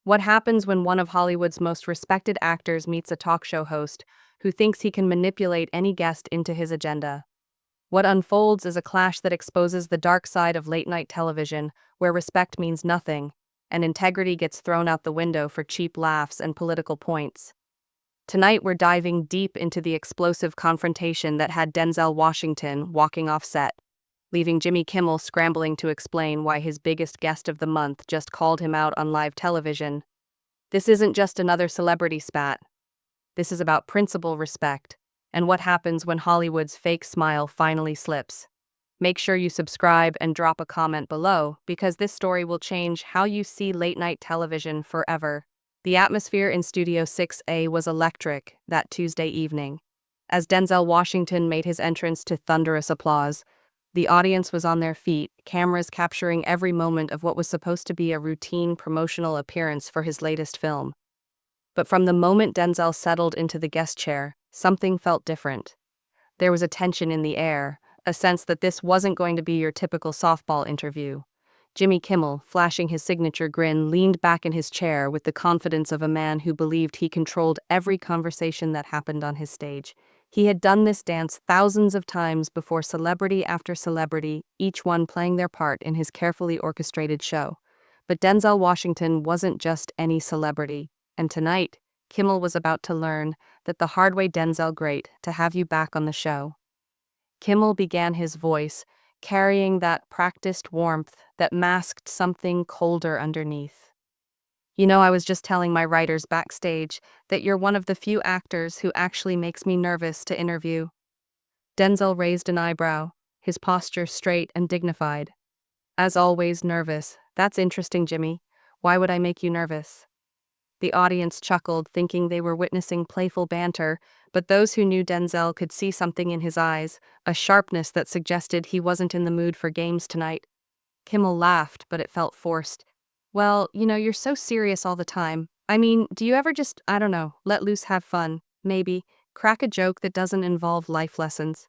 What happens when one of Hollywood's most respected actors meets a talk show host who thinks he can manipulate any guest into his agenda? What unfolds is a clash that exposes the dark side of late-night television, where respect means nothing, and integrity gets thrown out the window for cheap laughs and political points. Tonight we're diving deep into the explosive confrontation that had Denzel Washington walking off set, leaving Jimmy Kimmel scrambling to explain why his biggest guest of the month just called him out on live television. This isn't just another celebrity spat. This is about principle, respect, and what happens when Hollywood's fake smile finally slips. Make sure you subscribe and drop a comment below, because this story will change how you see late-night television forever. The atmosphere in Studio 6A was electric that Tuesday evening. As Denzel Washington made his entrance to thunderous applause, the audience was on their feet, cameras capturing every moment of what was supposed to be a routine promotional appearance for his latest film. But from the moment Denzel settled into the guest chair, something felt different. There was a tension in the air, a sense that this wasn't going to be your typical softball interview. Jimmy Kimmel, flashing his signature grin, leaned back in his chair with the confidence of a man who believed he controlled every conversation that happened on his stage. He had done this dance thousands of times before celebrity after celebrity, each one playing their part in his carefully orchestrated show. But Denzel Washington wasn't just any celebrity, and tonight, Kimmel was about to learn that the hard way. Denzel, great to have you back on the show. Kimmel began his voice, carrying that practiced warmth that masked something colder underneath. I was just telling my writers backstage that you're one of the few actors who actually makes me nervous to interview. Denzel raised an eyebrow, his posture straight and dignified. As always, nervous. That's interesting, Jimmy. Why would I make you nervous? The audience chuckled, thinking they were witnessing playful banter, but those who knew Denzel could see something in his eyes, a sharpness that suggested he wasn't in the mood for games tonight. Kimmel laughed, but it felt forced. Well, you're so serious all the time. I mean, do you ever just, I don't know, let loose, have fun, maybe, crack a joke that doesn't involve life lessons?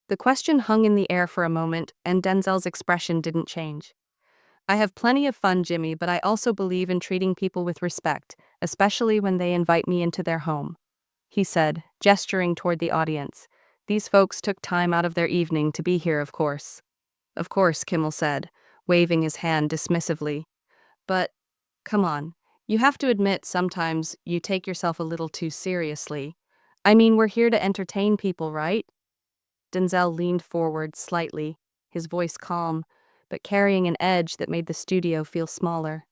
The question hung in the air for a moment, and Denzel's expression didn't change. I have plenty of fun, Jimmy, but I also believe in treating people with respect, especially when they invite me into their home, he said, gesturing toward the audience. These folks took time out of their evening to be here, of course. Of course, Kimmel said, waving his hand dismissively. But, come on, you have to admit sometimes you take yourself a little too seriously. I mean, we're here to entertain people, right? Denzel leaned forward slightly, his voice calm, but carrying an edge that made the studio feel smaller.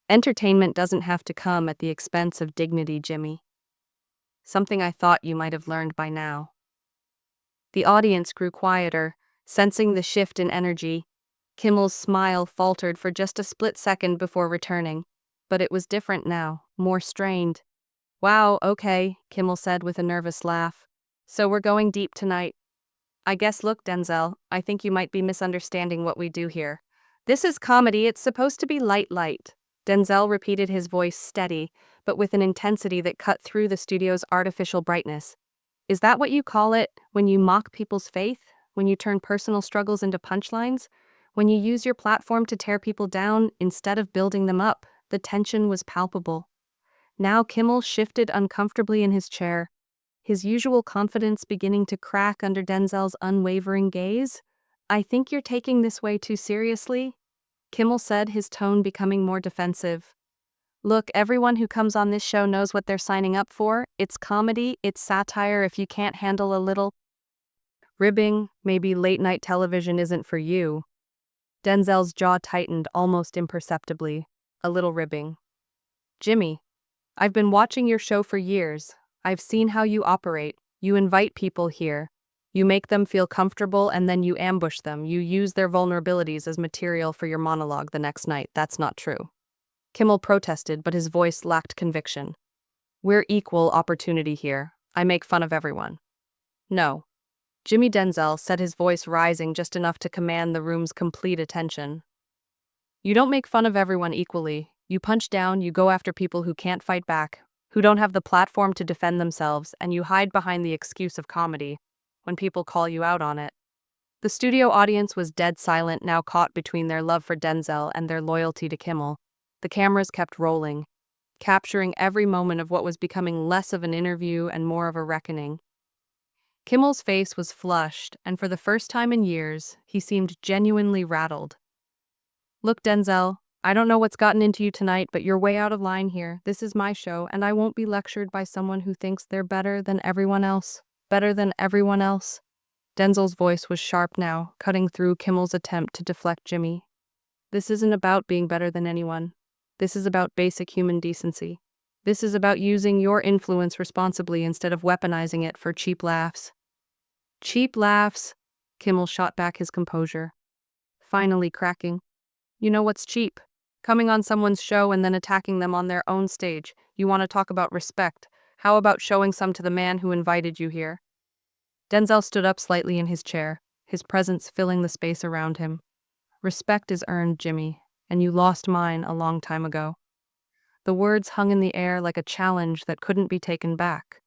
Entertainment doesn't have to come at the expense of dignity, Jimmy. Something I thought you might have learned by now. The audience grew quieter, sensing the shift in energy. Kimmel's smile faltered for just a split second before returning, but it was different now, more strained. Wow, okay, Kimmel said with a nervous laugh. So we're going deep tonight. I guess, look, Denzel, I think you might be misunderstanding what we do here. This is comedy, it's supposed to be light. Denzel repeated, his voice steady, but with an intensity that cut through the studio's artificial brightness. Is that what you call it, when you mock people's faith? When you turn personal struggles into punchlines? When you use your platform to tear people down instead of building them up? The tension was palpable. Now Kimmel shifted uncomfortably in his chair, his usual confidence beginning to crack under Denzel's unwavering gaze. I think you're taking this way too seriously, Kimmel said, his tone becoming more defensive. Look, everyone who comes on this show knows what they're signing up for. It's comedy, it's satire. If you can't handle a little ribbing, maybe late-night television isn't for you. Denzel's jaw tightened almost imperceptibly. A little ribbing. Jimmy, I've been watching your show for years. I've seen how you operate. You invite people here. You make them feel comfortable and then you ambush them. You use their vulnerabilities as material for your monologue the next night. That's not true. Kimmel protested, but his voice lacked conviction. We're equal opportunity here. I make fun of everyone. No. Jimmy Denzel said, his voice rising just enough to command the room's complete attention. You don't make fun of everyone equally. You punch down, you go after people who can't fight back, who don't have the platform to defend themselves, and you hide behind the excuse of comedy when people call you out on it. The studio audience was dead silent, now caught between their love for Denzel and their loyalty to Kimmel. The cameras kept rolling, capturing every moment of what was becoming less of an interview and more of a reckoning. Kimmel's face was flushed, and for the first time in years, he seemed genuinely rattled. "Look, Denzel, I don't know what's gotten into you tonight, but you're way out of line here. This is my show, and I won't be lectured by someone who thinks they're better than everyone else. Better than everyone else." Denzel's voice was sharp now, cutting through Kimmel's attempt to deflect Jimmy. "This isn't about being better than anyone. This is about basic human decency. This is about using your influence responsibly instead of weaponizing it for cheap laughs." "Cheap laughs?" Kimmel shot back his composure, finally cracking. "You know what's cheap? Coming on someone's show and then attacking them on their own stage. You want to talk about respect? How about showing some to the man who invited you here?" Denzel stood up slightly in his chair, his presence filling the space around him. "Respect is earned, Jimmy, and you lost mine a long time ago." The words hung in the air like a challenge that couldn't be taken back.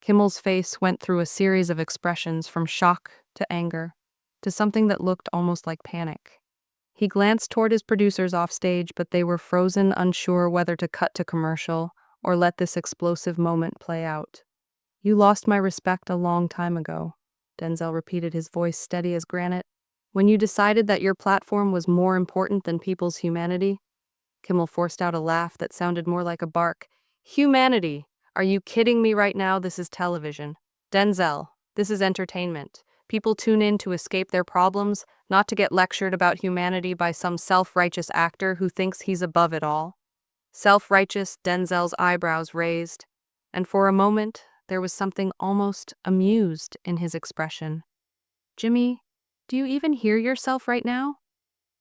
Kimmel's face went through a series of expressions from shock to anger to something that looked almost like panic. He glanced toward his producers off stage, but they were frozen, unsure whether to cut to commercial or let this explosive moment play out. "You lost my respect a long time ago," Denzel repeated, his voice steady as granite. "When you decided that your platform was more important than people's humanity." Kimmel forced out a laugh that sounded more like a bark. "Humanity? Are you kidding me right now? This is television. Denzel, this is entertainment. People tune in to escape their problems, not to get lectured about humanity by some self-righteous actor who thinks he's above it all." Self-righteous, Denzel's eyebrows raised, and for a moment, there was something almost amused in his expression. "Jimmy, do you even hear yourself right now?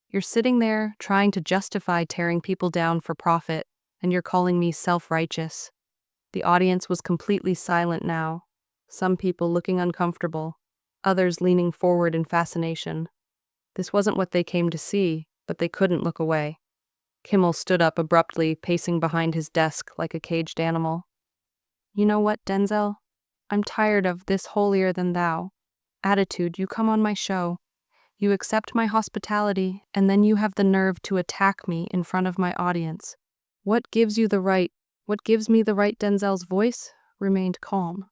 You're sitting there trying to justify tearing people down for profit, and you're calling me self-righteous." The audience was completely silent now, some people looking uncomfortable, others leaning forward in fascination. This wasn't what they came to see, but they couldn't look away. Kimmel stood up abruptly, pacing behind his desk like a caged animal. "You know what, Denzel? I'm tired of this holier-than-thou attitude. You come on my show, you accept my hospitality, and then you have the nerve to attack me in front of my audience. What gives me the right?" Denzel's voice remained calm,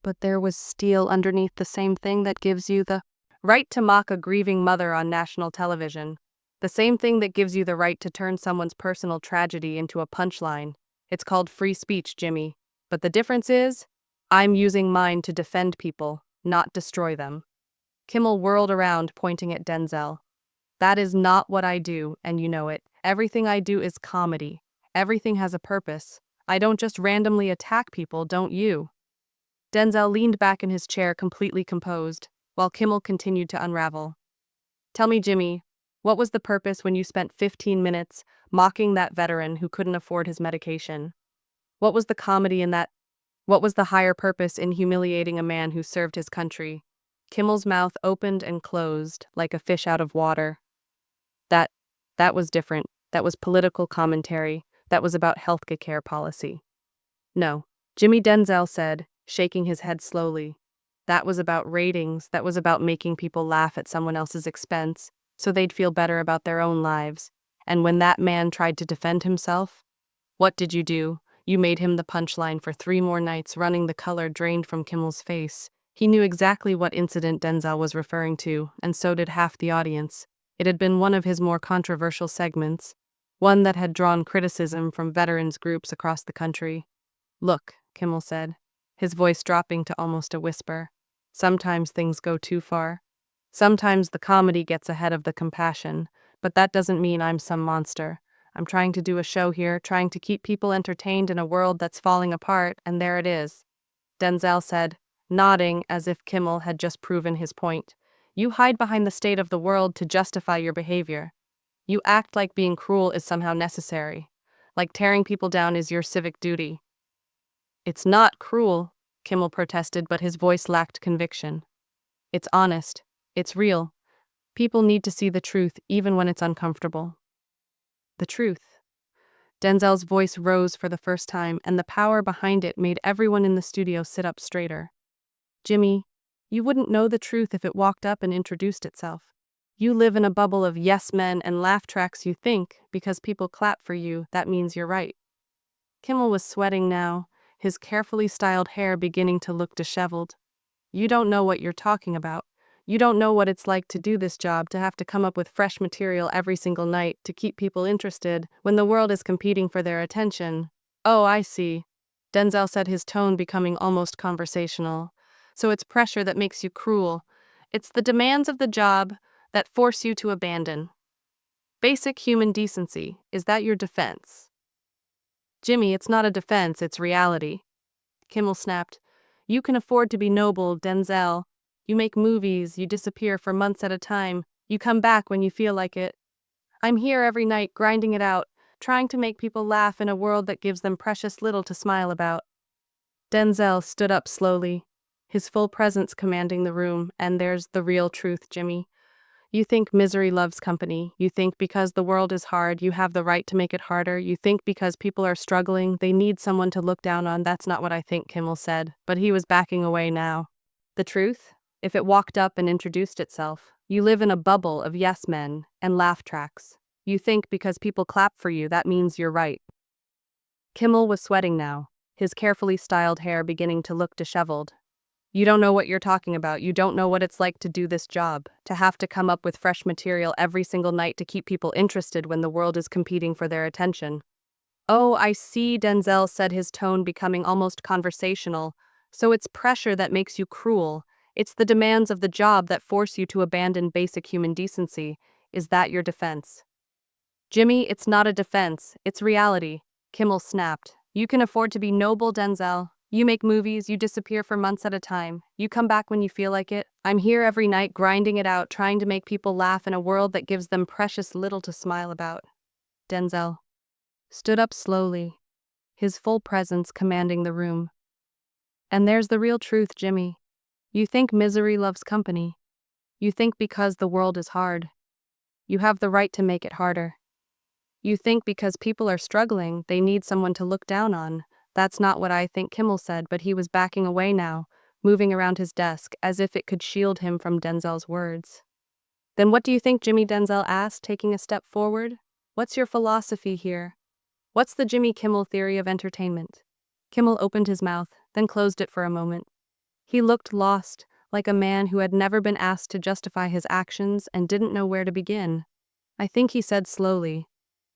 but there was steel underneath. "The same thing that gives you the right to mock a grieving mother on national television. The same thing that gives you the right to turn someone's personal tragedy into a punchline. It's called free speech, Jimmy. But the difference is, I'm using mine to defend people, not destroy them." Kimmel whirled around, pointing at Denzel. "That is not what I do, and you know it. Everything I do is comedy. Everything has a purpose. I don't just randomly attack people, don't you?" Denzel leaned back in his chair, completely composed, while Kimmel continued to unravel. "Tell me, Jimmy, what was the purpose when you spent 15 minutes mocking that veteran who couldn't afford his medication? What was the comedy in that? What was the higher purpose in humiliating a man who served his country?" Kimmel's mouth opened and closed like a fish out of water. That, that was different. That was political commentary. That was about healthcare policy. "No," Jimmy, Denzel said, shaking his head slowly. "That was about ratings. That was about making people laugh at someone else's expense, so they'd feel better about their own lives. And when that man tried to defend himself, what did you do? You made him the punchline for 3 more nights running." The color drained from Kimmel's face. He knew exactly what incident Denzel was referring to, and so did half the audience. It had been one of his more controversial segments, one that had drawn criticism from veterans groups across the country. "Look," Kimmel said, his voice dropping to almost a whisper, "sometimes things go too far. Sometimes the comedy gets ahead of the compassion, but that doesn't mean I'm some monster. I'm trying to do a show here, trying to keep people entertained in a world that's falling apart, and there it is," Denzel said, nodding as if Kimmel had just proven his point. "You hide behind the state of the world to justify your behavior. You act like being cruel is somehow necessary, like tearing people down is your civic duty." "It's not cruel," Kimmel protested, but his voice lacked conviction. "It's honest. It's real. People need to see the truth even when it's uncomfortable." "The truth." Denzel's voice rose for the first time, and the power behind it made everyone in the studio sit up straighter. "Jimmy, you wouldn't know the truth if it walked up and introduced itself. You live in a bubble of yes men and laugh tracks. You think, because people clap for you, that means you're right. Kimmel was sweating now, his carefully styled hair beginning to look disheveled. You don't know what you're talking about. You don't know what it's like to do this job, to have to come up with fresh material every single night to keep people interested when the world is competing for their attention. Oh, I see. Denzel said, his tone becoming almost conversational. So it's pressure that makes you cruel. It's the demands of the job that force you to abandon basic human decency. Is that your defense? Jimmy, it's not a defense, it's reality. Kimmel snapped. You can afford to be noble, Denzel. You make movies, you disappear for months at a time, you come back when you feel like it. I'm here every night grinding it out, trying to make people laugh in a world that gives them precious little to smile about. Denzel stood up slowly, his full presence commanding the room, and there's the real truth, Jimmy. You think misery loves company. You think because the world is hard, you have the right to make it harder. You think because people are struggling, they need someone to look down on. That's not what I think, Kimmel said, but he was backing away now. The truth? If it walked up and introduced itself, you live in a bubble of yes men and laugh tracks. You think because people clap for you, that means you're right. Kimmel was sweating now, his carefully styled hair beginning to look disheveled. You don't know what you're talking about. You don't know what it's like to do this job, to have to come up with fresh material every single night to keep people interested when the world is competing for their attention. Oh, I see, Denzel said, his tone becoming almost conversational. So it's pressure that makes you cruel. It's the demands of the job that force you to abandon basic human decency. Is that your defense? Jimmy, it's not a defense, it's reality. Kimmel snapped. You can afford to be noble, Denzel. You make movies, you disappear for months at a time. You come back when you feel like it. I'm here every night grinding it out, trying to make people laugh in a world that gives them precious little to smile about. Denzel stood up slowly, his full presence commanding the room. And there's the real truth, Jimmy. You think misery loves company. You think because the world is hard, you have the right to make it harder. You think because people are struggling, they need someone to look down on. That's not what I think, Kimmel said, but he was backing away now, moving around his desk as if it could shield him from Denzel's words. Then what do you think, Jimmy? Denzel asked, taking a step forward. What's your philosophy here? What's the Jimmy Kimmel theory of entertainment? Kimmel opened his mouth, then closed it for a moment. He looked lost, like a man who had never been asked to justify his actions and didn't know where to begin. I think, he said slowly,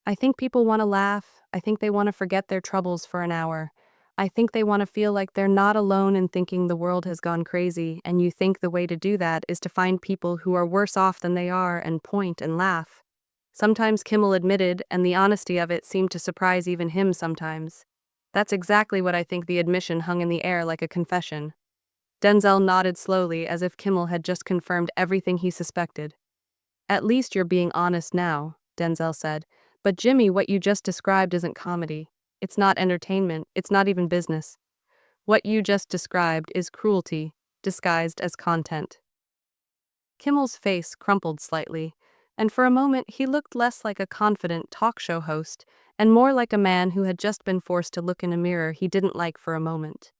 I think people want to laugh. I think they want to forget their troubles for an hour. I think they want to feel like they're not alone in thinking the world has gone crazy, and you think the way to do that is to find people who are worse off than they are and point and laugh. Sometimes, Kimmel admitted, and the honesty of it seemed to surprise even him sometimes. That's exactly what I think. The admission hung in the air like a confession. Denzel nodded slowly, as if Kimmel had just confirmed everything he suspected. At least you're being honest now, Denzel said. But Jimmy, what you just described isn't comedy. It's not entertainment. It's not even business. What you just described is cruelty, disguised as content. Kimmel's face crumpled slightly, and for a moment he looked less like a confident talk show host and more like a man who had just been forced to look in a mirror he didn't like for a moment.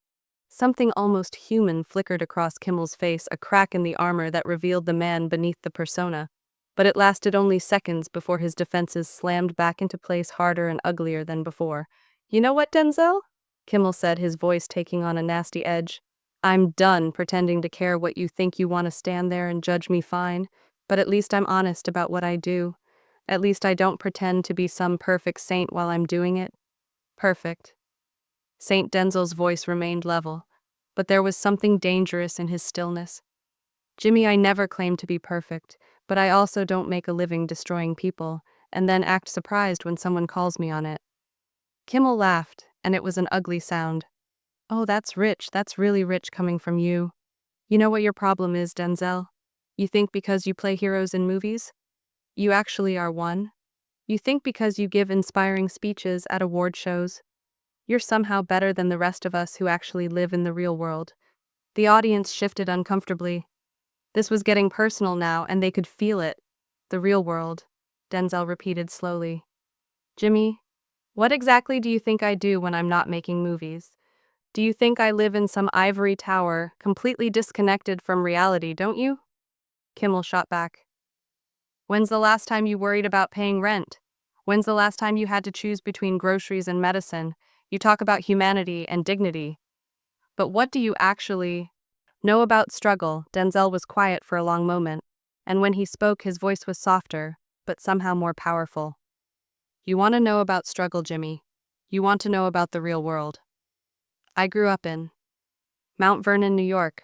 Something almost human flickered across Kimmel's face, a crack in the armor that revealed the man beneath the persona. But it lasted only seconds before his defenses slammed back into place, harder and uglier than before. You know what, Denzel? Kimmel said, his voice taking on a nasty edge. I'm done pretending to care what you think. You want to stand there and judge me, fine. But at least I'm honest about what I do. At least I don't pretend to be some perfect saint while I'm doing it. Perfect. Saint Denzel's voice remained level, but there was something dangerous in his stillness. Jimmy, I never claim to be perfect, but I also don't make a living destroying people, and then act surprised when someone calls me on it. Kimmel laughed, and it was an ugly sound. Oh, that's rich, that's really rich coming from you. You know what your problem is, Denzel? You think because you play heroes in movies? You actually are one? You think because you give inspiring speeches at award shows? You're somehow better than the rest of us who actually live in the real world. The audience shifted uncomfortably. This was getting personal now, and they could feel it. The real world, Denzel repeated slowly. Jimmy, what exactly do you think I do when I'm not making movies? Do you think I live in some ivory tower, completely disconnected from reality, don't you? Kimmel shot back. When's the last time you worried about paying rent? When's the last time you had to choose between groceries and medicine? You talk about humanity and dignity. But what do you actually know about struggle? Denzel was quiet for a long moment, and when he spoke, his voice was softer, but somehow more powerful. You want to know about struggle, Jimmy. You want to know about the real world. I grew up in Mount Vernon, New York.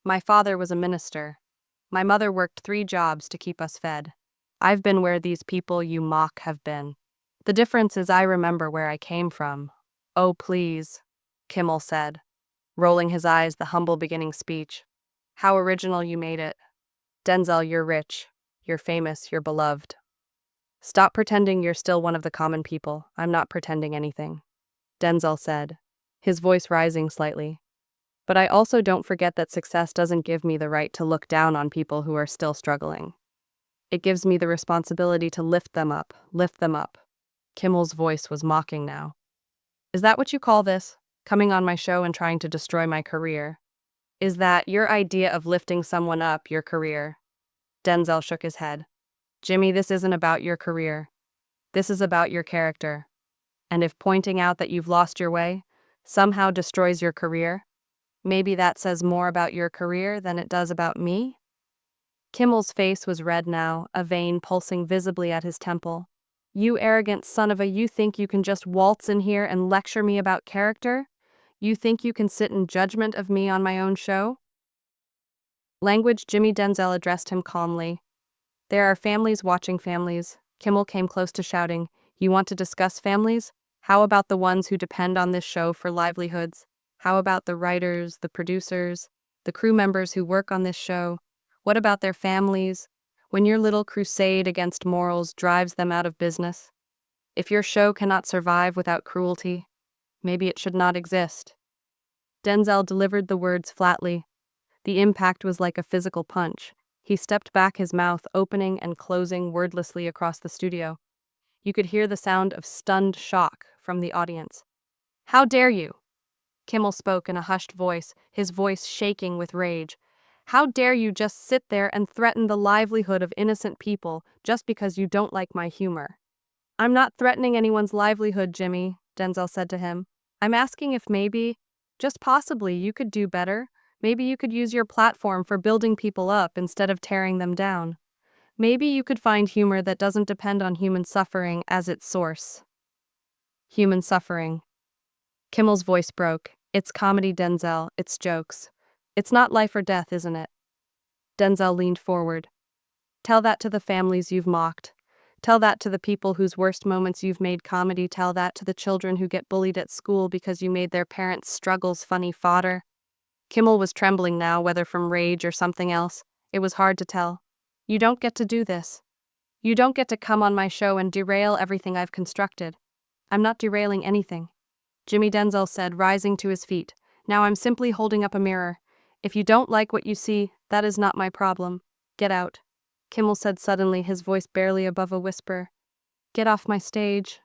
My father was a minister. My mother worked 3 jobs to keep us fed. I've been where these people you mock have been. The difference is I remember where I came from. Oh, please, Kimmel said, rolling his eyes, the humble beginning speech. How original you made it. Denzel, you're rich. You're famous. You're beloved. Stop pretending you're still one of the common people. I'm not pretending anything, Denzel said, his voice rising slightly. But I also don't forget that success doesn't give me the right to look down on people who are still struggling. It gives me the responsibility to lift them up, lift them up. Kimmel's voice was mocking now. Is that what you call this? Coming on my show and trying to destroy my career? Is that your idea of lifting someone up, your career? Denzel shook his head. Jimmy, this isn't about your career. This is about your character. And if pointing out that you've lost your way somehow destroys your career, maybe that says more about your career than it does about me? Kimmel's face was red now, a vein pulsing visibly at his temple. You arrogant son of a, you think you can just waltz in here and lecture me about character? You think you can sit in judgment of me on my own show? Language. Jimmy. Denzel addressed him calmly. There are families watching families. Kimmel came close to shouting, You want to discuss families? How about the ones who depend on this show for livelihoods? How about the writers, the producers, the crew members who work on this show? What about their families? When your little crusade against morals drives them out of business? If your show cannot survive without cruelty, maybe it should not exist. Denzel delivered the words flatly. The impact was like a physical punch. He stepped back, his mouth opening and closing wordlessly across the studio. You could hear the sound of stunned shock from the audience. How dare you? Kimmel spoke in a hushed voice, his voice shaking with rage. How dare you just sit there and threaten the livelihood of innocent people just because you don't like my humor? I'm not threatening anyone's livelihood, Jimmy, Denzel said to him. I'm asking if maybe, just possibly, you could do better. Maybe you could use your platform for building people up instead of tearing them down. Maybe you could find humor that doesn't depend on human suffering as its source. Human suffering. Kimmel's voice broke. It's comedy, Denzel. It's jokes. It's not life or death, isn't it? Denzel leaned forward. Tell that to the families you've mocked. Tell that to the people whose worst moments you've made comedy. Tell that to the children who get bullied at school because you made their parents' struggles funny fodder. Kimmel was trembling now, whether from rage or something else. It was hard to tell. You don't get to do this. You don't get to come on my show and derail everything I've constructed. I'm not derailing anything, Jimmy. Denzel said, rising to his feet. Now I'm simply holding up a mirror. If you don't like what you see, that is not my problem. Get out, Kimmel said suddenly, his voice barely above a whisper. Get off my stage.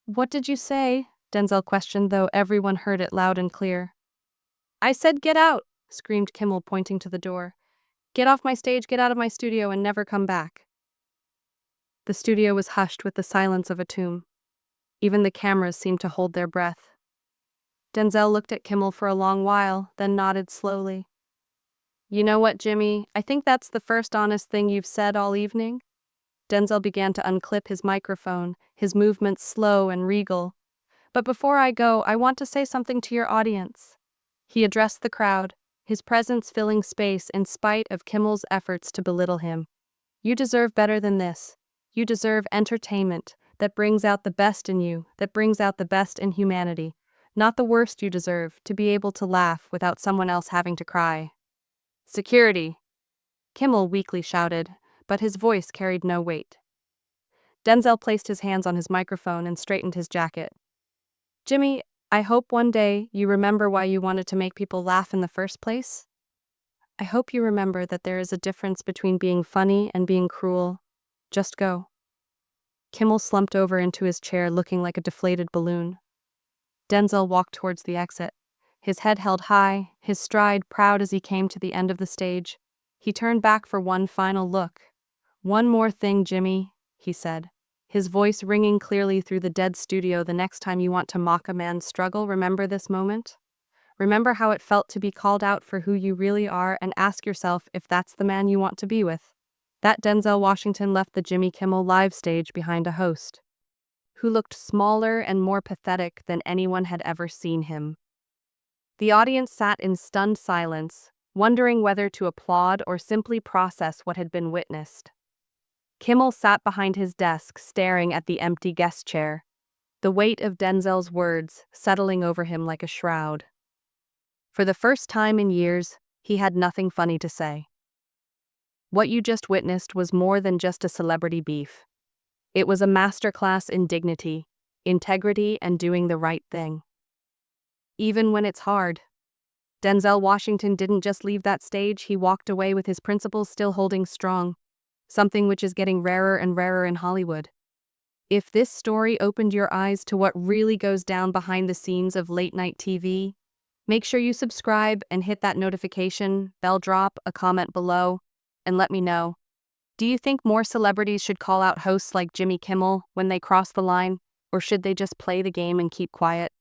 What did you say? Denzel questioned, though everyone heard it loud and clear. I said get out, screamed Kimmel, pointing to the door. Get off my stage, get out of my studio, and never come back. The studio was hushed with the silence of a tomb. Even the cameras seemed to hold their breath. Denzel looked at Kimmel for a long while, then nodded slowly. You know what, Jimmy? I think that's the first honest thing you've said all evening. Denzel began to unclip his microphone, his movements slow and regal. But before I go, I want to say something to your audience. He addressed the crowd, his presence filling space in spite of Kimmel's efforts to belittle him. You deserve better than this. You deserve entertainment that brings out the best in you, that brings out the best in humanity. Not the worst. You deserve to be able to laugh without someone else having to cry. Security! Kimmel weakly shouted, but his voice carried no weight. Denzel placed his hands on his microphone and straightened his jacket. Jimmy, I hope one day you remember why you wanted to make people laugh in the first place. I hope you remember that there is a difference between being funny and being cruel. Just go. Kimmel slumped over into his chair, looking like a deflated balloon. Denzel walked towards the exit, his head held high, his stride proud as he came to the end of the stage. He turned back for one final look. "One more thing, Jimmy," he said, his voice ringing clearly through the dead studio. "The next time you want to mock a man's struggle, remember this moment. Remember how it felt to be called out for who you really are, and ask yourself if that's the man you want to be with." That Denzel Washington left the Jimmy Kimmel live stage behind a host who looked smaller and more pathetic than anyone had ever seen him. The audience sat in stunned silence, wondering whether to applaud or simply process what had been witnessed. Kimmel sat behind his desk, staring at the empty guest chair, the weight of Denzel's words settling over him like a shroud. For the first time in years, he had nothing funny to say. What you just witnessed was more than just a celebrity beef. It was a masterclass in dignity, integrity, and doing the right thing. Even when it's hard. Denzel Washington didn't just leave that stage, he walked away with his principles still holding strong, something which is getting rarer and rarer in Hollywood. If this story opened your eyes to what really goes down behind the scenes of late-night TV, make sure you subscribe and hit that notification bell, drop a comment below, and let me know. Do you think more celebrities should call out hosts like Jimmy Kimmel when they cross the line, or should they just play the game and keep quiet?